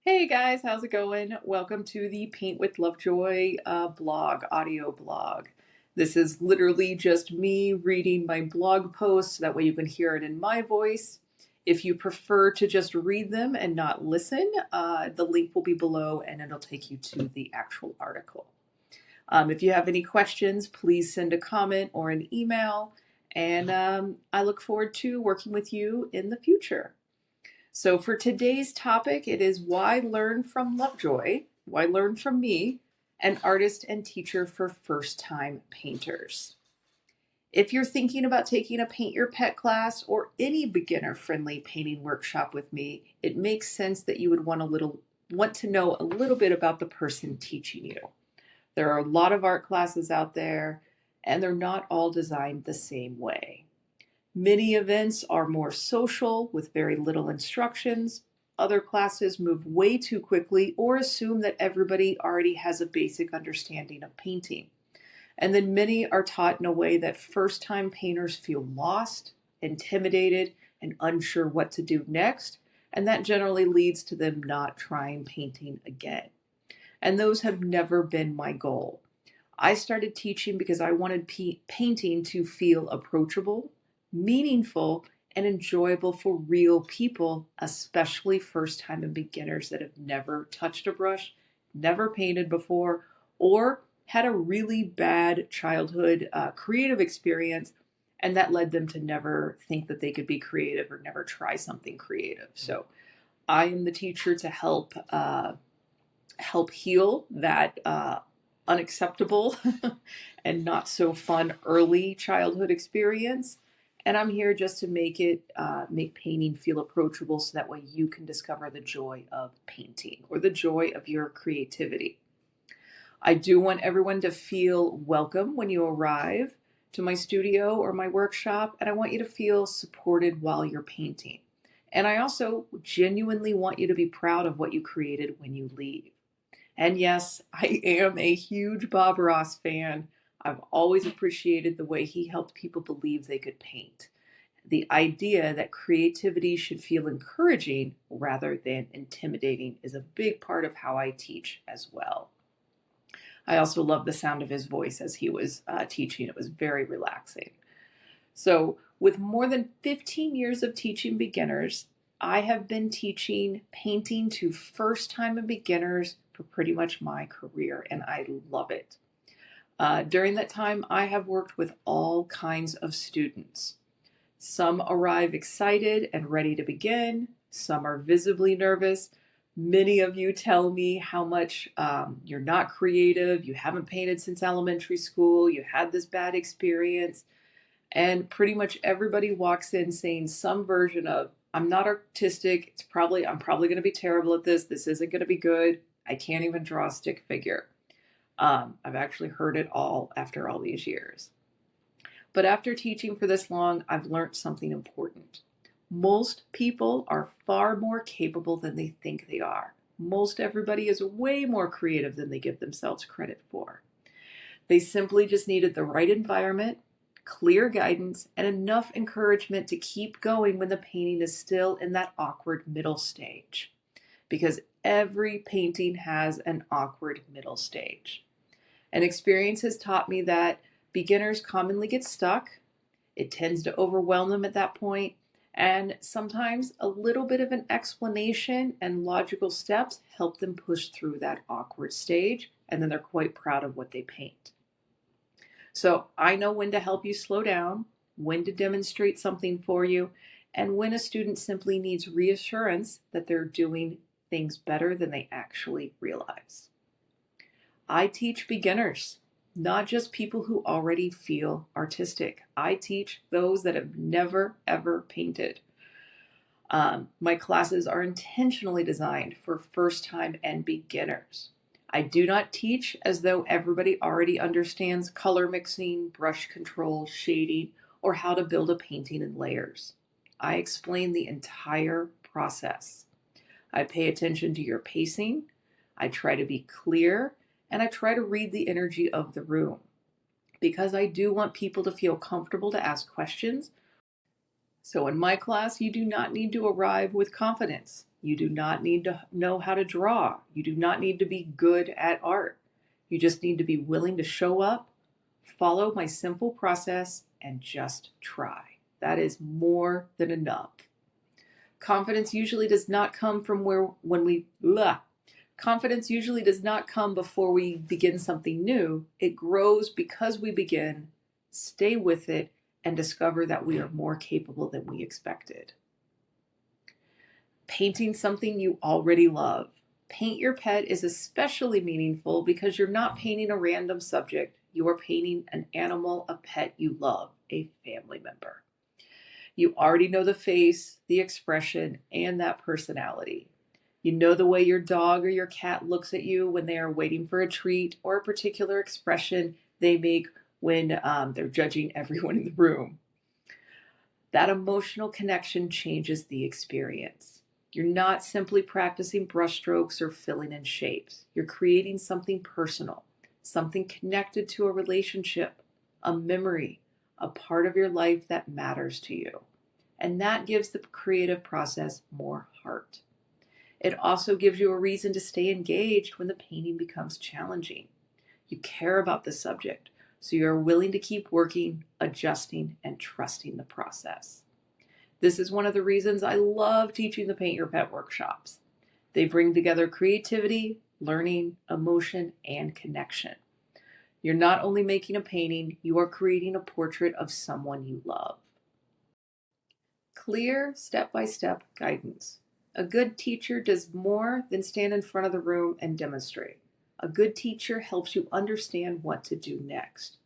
Hey guys, how's it going? Welcome to the Paint with Lovejoy audio blog. This is literally just me reading my blog posts. That way you can hear it in my voice. If you prefer to just read them and not listen, the link will be below and it'll take you to the actual article. If you have any questions, please send a comment or an email, and I look forward to working with you in the future. So for today's topic, it is why learn from Lovejoy, why learn from me, an artist and teacher for first-time painters. If you're thinking about taking a Paint Your Pet class or any beginner-friendly painting workshop with me, it makes sense that you would want to know a little bit about the person teaching you. There are a lot of art classes out there, and they're not all designed the same way. Many events are more social with very little instructions. Other classes move way too quickly or assume that everybody already has a basic understanding of painting. And then many are taught in a way that first-time painters feel lost, intimidated, and unsure what to do next, and that generally leads to them not trying painting again. And those have never been my goal. I started teaching because I wanted painting to feel approachable, meaningful, and enjoyable for real people, especially first-time and beginners that have never touched a brush, never painted before, or had a really bad childhood creative experience, and that led them to never think that they could be creative or never try something creative. So I am the teacher to help heal that unacceptable and not so fun early childhood experience. And I'm here just to make painting feel approachable so that way you can discover the joy of painting or the joy of your creativity. I do want everyone to feel welcome when you arrive to my studio or my workshop, and I want you to feel supported while you're painting. And I also genuinely want you to be proud of what you created when you leave. And yes, I am a huge Bob Ross fan. I've always appreciated the way he helped people believe they could paint. The idea that creativity should feel encouraging rather than intimidating is a big part of how I teach as well. I also love the sound of his voice as he was teaching. It was very relaxing. So, with more than 15 years of teaching beginners, I have been teaching painting to first-time and beginners for pretty much my career, and I love it. During that time, I have worked with all kinds of students. Some arrive excited and ready to begin. Some are visibly nervous. Many of you tell me how much you're not creative, you haven't painted since elementary school, you had this bad experience. And pretty much everybody walks in saying some version of, I'm not artistic, I'm probably going to be terrible at this. This isn't going to be good. I can't even draw a stick figure. I've actually heard it all after all these years. But after teaching for this long, I've learned something important. Most people are far more capable than they think they are. Most everybody is way more creative than they give themselves credit for. They simply just needed the right environment, clear guidance, and enough encouragement to keep going when the painting is still in that awkward middle stage. Because every painting has an awkward middle stage. And experience has taught me that beginners commonly get stuck. It tends to overwhelm them at that point. And sometimes a little bit of an explanation and logical steps help them push through that awkward stage. And then they're quite proud of what they paint. So I know when to help you slow down, when to demonstrate something for you, and when a student simply needs reassurance that they're doing things better than they actually realize. I teach beginners, not just people who already feel artistic. I teach those that have never, ever painted. My classes are intentionally designed for first-time and beginners. I do not teach as though everybody already understands color mixing, brush control, shading, or how to build a painting in layers. I explain the entire process. I pay attention to your pacing. I try to be clear, and I try to read the energy of the room because I do want people to feel comfortable to ask questions. So in my class, you do not need to arrive with confidence. You do not need to know how to draw. You do not need to be good at art. You just need to be willing to show up, follow my simple process, and just try. That is more than enough. Confidence usually does not come from where when we blah. Confidence usually does not come before we begin something new. It grows because we begin, stay with it, and discover that we are more capable than we expected. Painting something you already love. Paint your pet is especially meaningful because you're not painting a random subject. You are painting an animal, a pet you love, a family member. You already know the face, the expression, and that personality. You know the way your dog or your cat looks at you when they are waiting for a treat, or a particular expression they make when they're judging everyone in the room. That emotional connection changes the experience. You're not simply practicing brushstrokes or filling in shapes. You're creating something personal, something connected to a relationship, a memory, a part of your life that matters to you. And that gives the creative process more heart. It also gives you a reason to stay engaged when the painting becomes challenging. You care about the subject, so you're willing to keep working, adjusting, and trusting the process. This is one of the reasons I love teaching the Paint Your Pet workshops. They bring together creativity, learning, emotion, and connection. You're not only making a painting, you are creating a portrait of someone you love. Clear, step-by-step guidance. A good teacher does more than stand in front of the room and demonstrate. A good teacher helps you understand what to do next.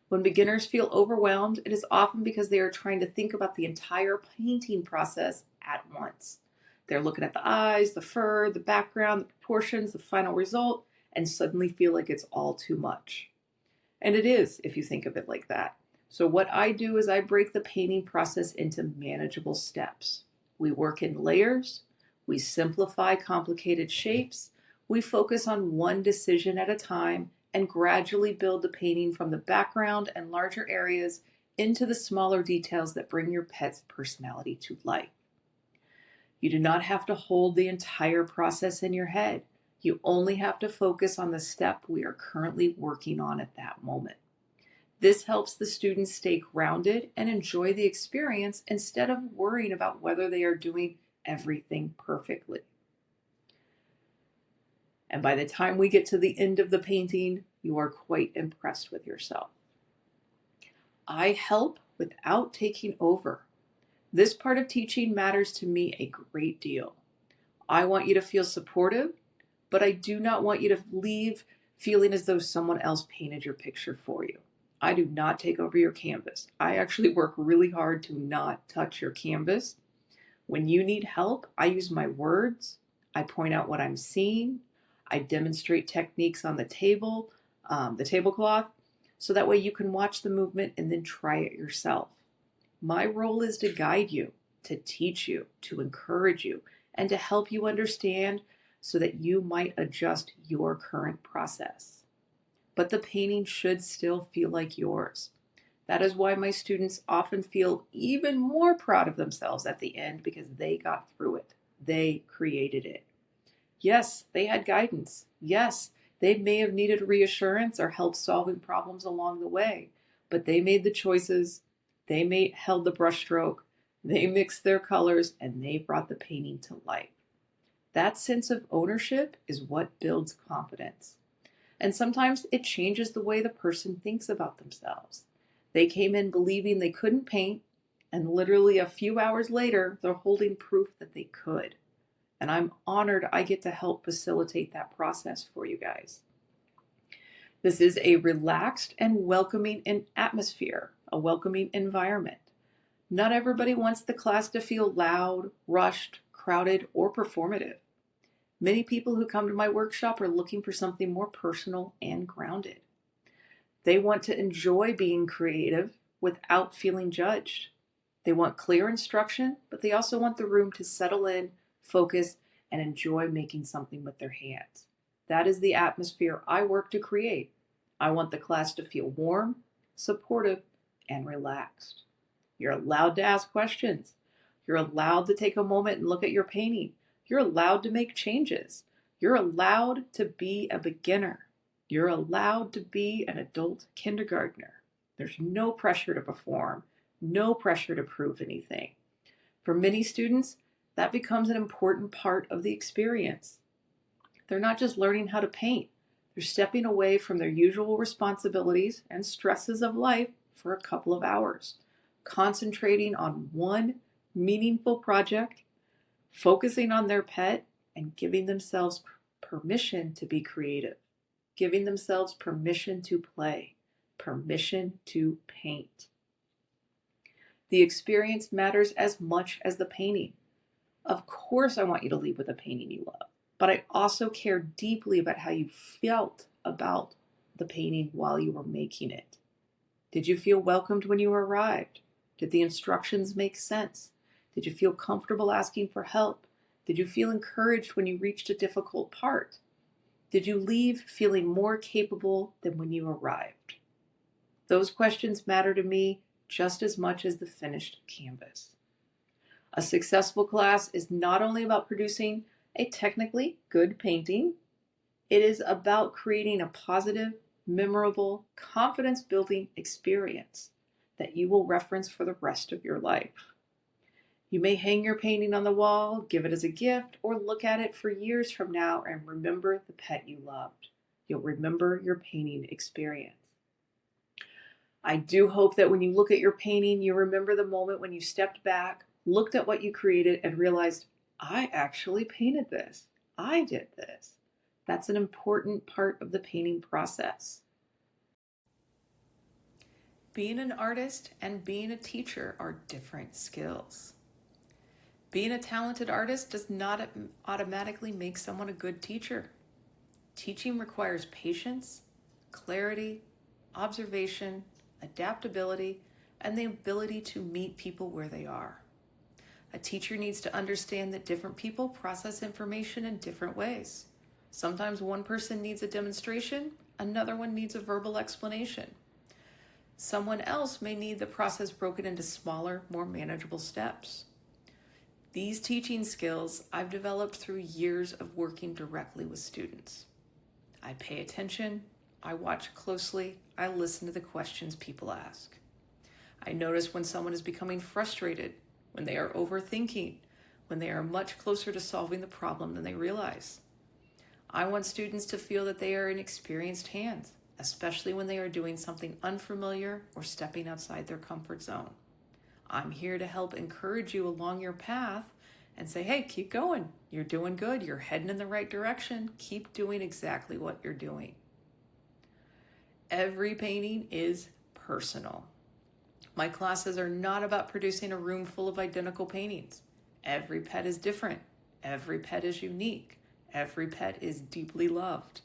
When beginners feel overwhelmed, it is often because they are trying to think about the entire painting process at once. They're looking at the eyes, the fur, the background, the proportions, the final result, and suddenly feel like it's all too much. And it is, if you think of it like that. So what I do is I break the painting process into manageable steps. We work in layers, we simplify complicated shapes, we focus on one decision at a time, and gradually build the painting from the background and larger areas into the smaller details that bring your pet's personality to life. You do not have to hold the entire process in your head. You only have to focus on the step we are currently working on at that moment. This helps the students stay grounded and enjoy the experience instead of worrying about whether they are doing everything perfectly. And by the time we get to the end of the painting, you are quite impressed with yourself. I help without taking over. This part of teaching matters to me a great deal. I want you to feel supportive, but I do not want you to leave feeling as though someone else painted your picture for you. I do not take over your canvas. I actually work really hard to not touch your canvas. When you need help, I use my words. I point out what I'm seeing. I demonstrate techniques on the tablecloth, so that way you can watch the movement and then try it yourself. My role is to guide you, to teach you, to encourage you, and to help you understand so that you might adjust your current process. But the painting should still feel like yours. That is why my students often feel even more proud of themselves at the end, because they got through it. They created it. Yes, they had guidance. Yes, they may have needed reassurance or help solving problems along the way, but they made the choices. They held the brushstroke. They mixed their colors, and they brought the painting to life. That sense of ownership is what builds confidence. And sometimes it changes the way the person thinks about themselves. They came in believing they couldn't paint, and literally a few hours later, they're holding proof that they could. And I'm honored I get to help facilitate that process for you guys. This is a relaxed and welcoming atmosphere, a welcoming environment. Not everybody wants the class to feel loud, rushed, crowded, or performative. Many people who come to my workshop are looking for something more personal and grounded. They want to enjoy being creative without feeling judged. They want clear instruction, but they also want the room to settle in, focus, and enjoy making something with their hands. That is the atmosphere I work to create. I want the class to feel warm, supportive, and relaxed. You're allowed to ask questions. You're allowed to take a moment and look at your painting. You're allowed to make changes. You're allowed to be a beginner. You're allowed to be an adult kindergartner. There's no pressure to perform, no pressure to prove anything. For many students, that becomes an important part of the experience. They're not just learning how to paint, they're stepping away from their usual responsibilities and stresses of life for a couple of hours, concentrating on one meaningful project, focusing on their pet, and giving themselves permission to be creative, giving themselves permission to play, permission to paint. The experience matters as much as the painting. Of course, I want you to leave with a painting you love, but I also care deeply about how you felt about the painting while you were making it. Did you feel welcomed when you arrived? Did the instructions make sense? Did you feel comfortable asking for help? Did you feel encouraged when you reached a difficult part? Did you leave feeling more capable than when you arrived? Those questions matter to me just as much as the finished canvas. A successful class is not only about producing a technically good painting, it is about creating a positive, memorable, confidence-building experience that you will reference for the rest of your life. You may hang your painting on the wall, give it as a gift, or look at it for years from now and remember the pet you loved. You'll remember your painting experience. I do hope that when you look at your painting, you remember the moment when you stepped back, looked at what you created, and realized, I actually painted this. I did this. That's an important part of the painting process. Being an artist and being a teacher are different skills. Being a talented artist does not automatically make someone a good teacher. Teaching requires patience, clarity, observation, adaptability, and the ability to meet people where they are. A teacher needs to understand that different people process information in different ways. Sometimes one person needs a demonstration, another one needs a verbal explanation. Someone else may need the process broken into smaller, more manageable steps. These teaching skills I've developed through years of working directly with students. I pay attention, I watch closely, I listen to the questions people ask. I notice when someone is becoming frustrated, when they are overthinking, when they are much closer to solving the problem than they realize. I want students to feel that they are in experienced hands, especially when they are doing something unfamiliar or stepping outside their comfort zone. I'm here to help encourage you along your path and say, hey, keep going. You're doing good. You're heading in the right direction. Keep doing exactly what you're doing. Every painting is personal. My classes are not about producing a room full of identical paintings. Every pet is different. Every pet is unique. Every pet is deeply loved.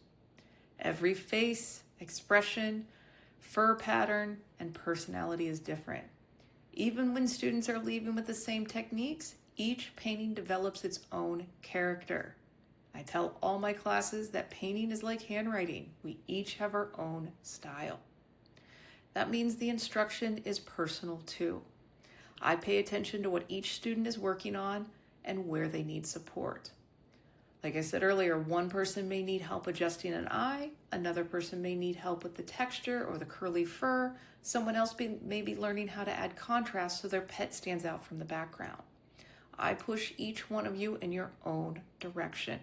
Every face, expression, fur pattern, and personality is different. Even when students are leaving with the same techniques, each painting develops its own character. I tell all my classes that painting is like handwriting. We each have our own style. That means the instruction is personal too. I pay attention to what each student is working on and where they need support. Like I said earlier, one person may need help adjusting an eye, another person may need help with the texture or the curly fur, someone else may be learning how to add contrast so their pet stands out from the background. I push each one of you in your own direction,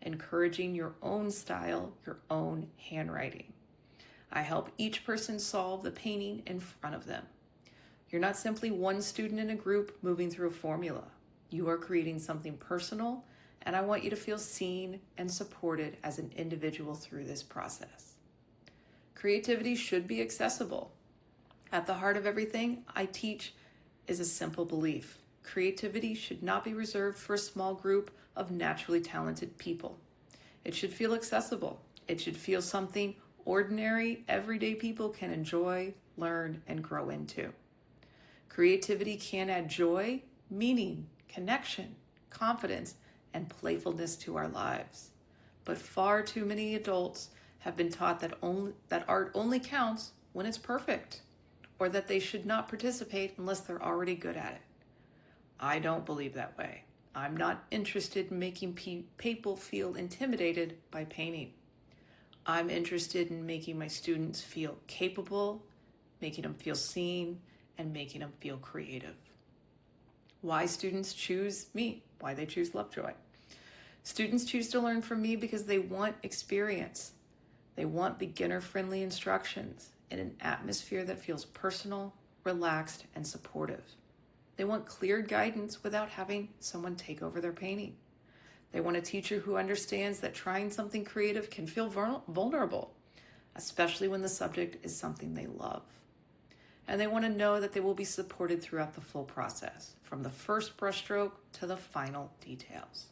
encouraging your own style, your own handwriting. I help each person solve the painting in front of them. You're not simply one student in a group moving through a formula. You are creating something personal, and I want you to feel seen and supported as an individual through this process. Creativity should be accessible. At the heart of everything I teach is a simple belief. Creativity should not be reserved for a small group of naturally talented people. It should feel accessible. It should feel something ordinary, everyday people can enjoy, learn, and grow into. Creativity can add joy, meaning, connection, confidence, and playfulness to our lives. But far too many adults have been taught that art only counts when it's perfect, or that they should not participate unless they're already good at it. I don't believe that way. I'm not interested in making people feel intimidated by painting. I'm interested in making my students feel capable, making them feel seen, and making them feel creative. Why students choose me, why they choose Lovejoy. Students choose to learn from me because they want experience. They want beginner-friendly instructions in an atmosphere that feels personal, relaxed, and supportive. They want clear guidance without having someone take over their painting. They want a teacher who understands that trying something creative can feel vulnerable, especially when the subject is something they love. And they want to know that they will be supported throughout the full process, from the first brushstroke to the final details.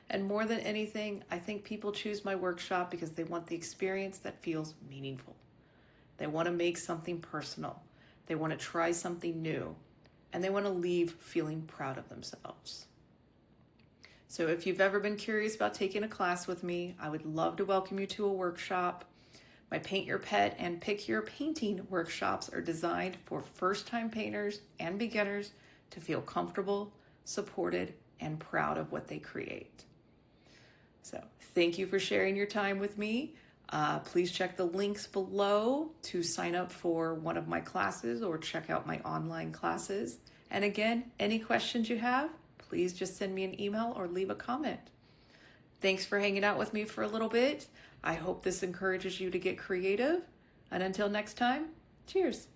And more than anything, I think people choose my workshop because they want the experience that feels meaningful. They want to make something personal. They want to try something new. And they want to leave feeling proud of themselves. So if you've ever been curious about taking a class with me, I would love to welcome you to a workshop. My Paint Your Pet and Pick Your Painting workshops are designed for first-time painters and beginners to feel comfortable, supported, and proud of what they create. So thank you for sharing your time with me. Please check the links below to sign up for one of my classes or check out my online classes. And again, any questions you have, please just send me an email or leave a comment. Thanks for hanging out with me for a little bit. I hope this encourages you to get creative. And until next time, cheers.